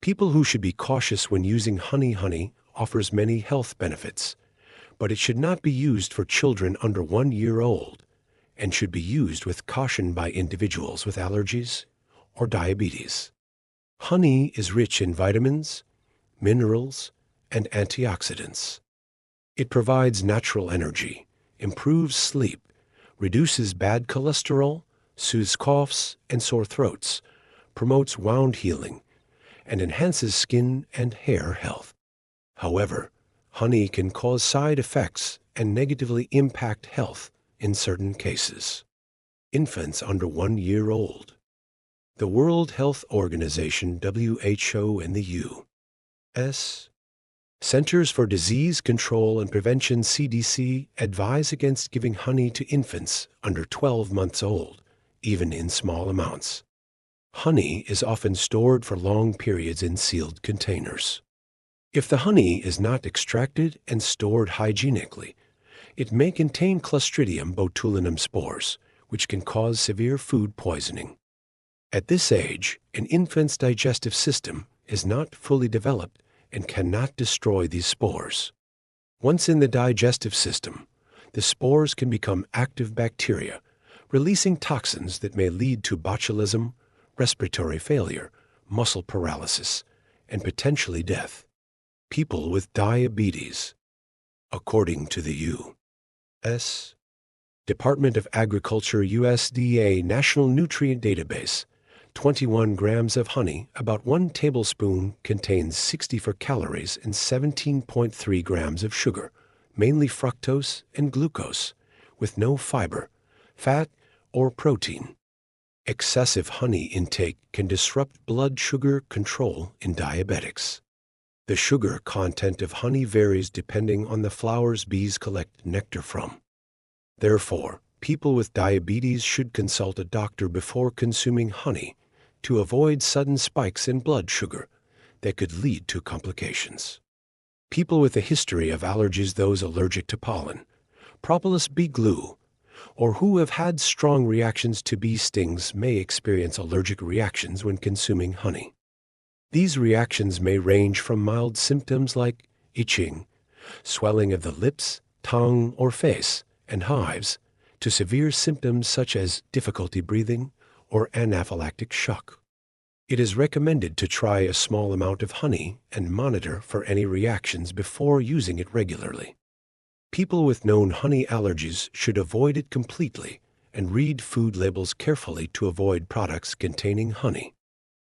People who should be cautious when using honey. Honey offers many health benefits, but it should not be used for children under 1 year old and should be used with caution by individuals with allergies or diabetes. Honey is rich in vitamins, minerals, and antioxidants. It provides natural energy, improves sleep, reduces bad cholesterol, soothes coughs and sore throats, promotes wound healing, and enhances skin and hair health. However, honey can cause side effects and negatively impact health in certain cases. Infants under 1 year old. The World Health Organization (WHO) and the U.S. Centers for Disease Control and Prevention (CDC) advise against giving honey to infants under 12 months old, even in small amounts. Honey is often stored for long periods in sealed containers. If the honey is not extracted and stored hygienically, it may contain Clostridium botulinum spores, which can cause severe food poisoning. At this age, an infant's digestive system is not fully developed and cannot destroy these spores. Once in the digestive system, the spores can become active bacteria, releasing toxins that may lead to botulism, respiratory failure, muscle paralysis, and potentially death. People with diabetes. According to the U.S. Department of Agriculture USDA National Nutrient Database, 21 grams of honey, about 1 tablespoon, contains 64 calories and 17.3 grams of sugar, mainly fructose and glucose, with no fiber, fat, or protein. Excessive honey intake can disrupt blood sugar control in diabetics. The sugar content of honey varies depending on the flowers bees collect nectar from. Therefore, people with diabetes should consult a doctor before consuming honey to avoid sudden spikes in blood sugar that could lead to complications. People with a history of allergies, those allergic to pollen, propolis bee glue, or who have had strong reactions to bee stings may experience allergic reactions when consuming honey. These reactions may range from mild symptoms like itching, swelling of the lips, tongue, or face, and hives, to severe symptoms such as difficulty breathing or anaphylactic shock. It is recommended to try a small amount of honey and monitor for any reactions before using it regularly. People with known honey allergies should avoid it completely and read food labels carefully to avoid products containing honey.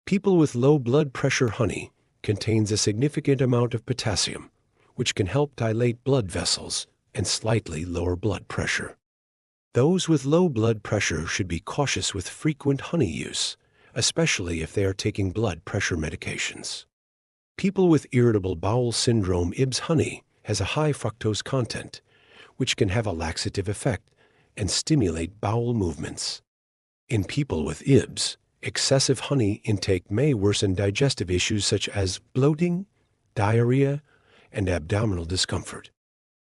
People with low blood pressure. Honey contains a significant amount of potassium, which can help dilate blood vessels and slightly lower blood pressure. Those with low blood pressure should be cautious with frequent honey use, especially if they are taking blood pressure medications. People with irritable bowel syndrome. IBS honey has a high fructose content, which can have a laxative effect and stimulate bowel movements. In people with IBS, excessive honey intake may worsen digestive issues such as bloating, diarrhea, and abdominal discomfort.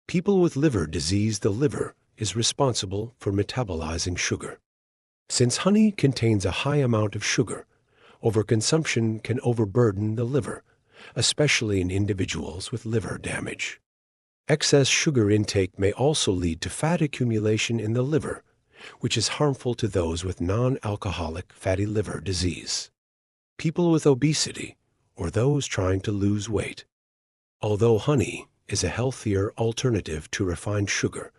People with liver disease. The liver is responsible for metabolizing sugar. Since honey contains a high amount of sugar, overconsumption can overburden the liver, especially in individuals with liver damage. Excess sugar intake may also lead to fat accumulation in the liver, which is harmful to those with non-alcoholic fatty liver disease. People with obesity, or those trying to lose weight. Although honey is a healthier alternative to refined sugar,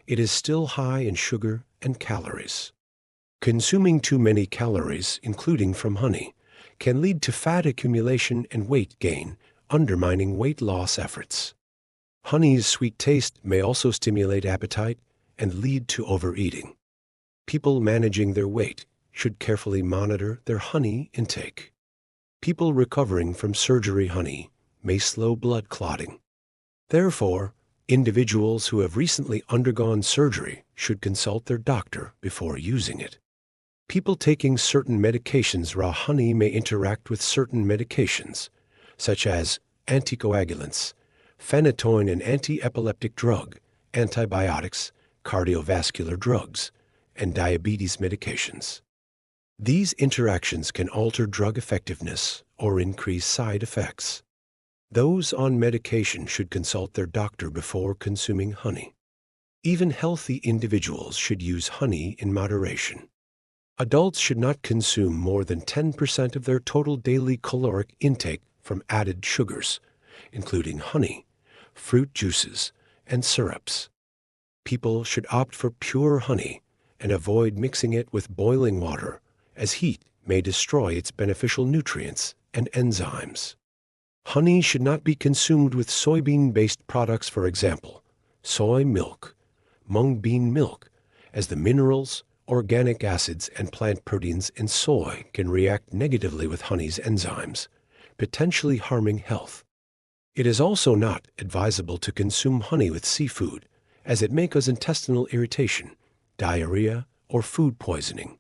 it is still high in sugar and calories. Consuming too many calories, including from honey, can lead to fat accumulation and weight gain, undermining weight loss efforts. Honey's sweet taste may also stimulate appetite and lead to overeating. People managing their weight should carefully monitor their honey intake. People recovering from surgery. Honey may slow blood clotting. Therefore, individuals who have recently undergone surgery should consult their doctor before using it. People taking certain medications. Raw honey may interact with certain medications, such as anticoagulants, phenytoin, an anti-epileptic drug, antibiotics, cardiovascular drugs, and diabetes medications. These interactions can alter drug effectiveness or increase side effects. Those on medication should consult their doctor before consuming honey. Even healthy individuals should use honey in moderation. Adults should not consume more than 10% of their total daily caloric intake from added sugars, including honey, fruit juices, and syrups. People should opt for pure honey and avoid mixing it with boiling water, as heat may destroy its beneficial nutrients and enzymes. Honey should not be consumed with soybean-based products, for example, soy milk, mung bean milk, as the minerals, organic acids, and plant proteins in soy can react negatively with honey's enzymes, potentially harming health. It is also not advisable to consume honey with seafood, as it may cause intestinal irritation, diarrhea, or food poisoning.